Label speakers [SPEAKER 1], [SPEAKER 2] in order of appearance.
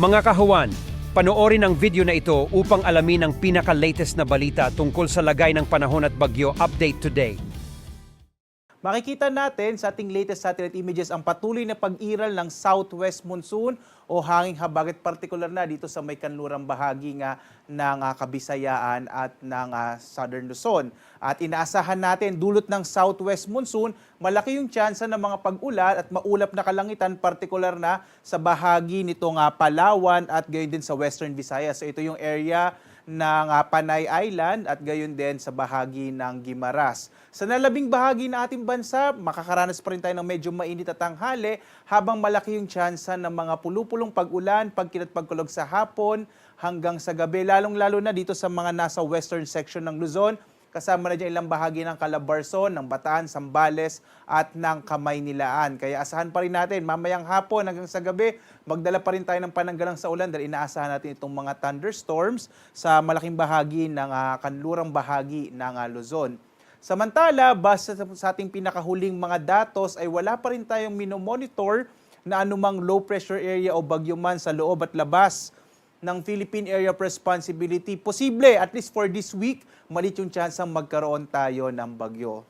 [SPEAKER 1] Mga kahuwan, panoorin ang video na ito upang alamin ang pinaka-latest na balita tungkol sa lagay ng panahon at bagyo update today.
[SPEAKER 2] Makikita natin sa ating latest satellite images ang patuloy na pag-iral ng southwest monsoon o hanging habagat, partikular na dito sa may kanlurang bahagi ng Kabisayaan at ng Southern Luzon. At inaasahan natin dulot ng southwest monsoon, malaki yung tsansa ng mga pag-ulan at maulap na kalangitan, partikular na sa bahagi nitong Palawan at gayon din sa Western Visayas. So ito yung area ng Panay Island at gayon din sa bahagi ng Guimaras. Sa nalabing bahagi ng ating bansa, makakaranas pa rin tayo ng medyo mainit at tanghali habang malaki yung tsansa ng mga pulupulong pag-ulan, pagkilat pagkulog sa hapon hanggang sa gabi, lalong-lalo na dito sa mga nasa western section ng Luzon. Kasama na dyan ilang bahagi ng Calabarzon, ng Bataan, Zambales at ng Kamaynilaan. Kaya asahan pa rin natin mamayang hapon hanggang sa gabi, magdala pa rin tayo ng pananggalang sa ulan dahil inaasahan natin itong mga thunderstorms sa malaking bahagi ng kanlurang bahagi ng Luzon. Samantala, base sa ating pinakahuling mga datos ay wala pa rin tayong minomonitor na anumang low pressure area o bagyo man sa loob at labas ng Philippine Area of Responsibility. Posible, at least for this week, malit yung chance ang magkaroon tayo ng bagyo.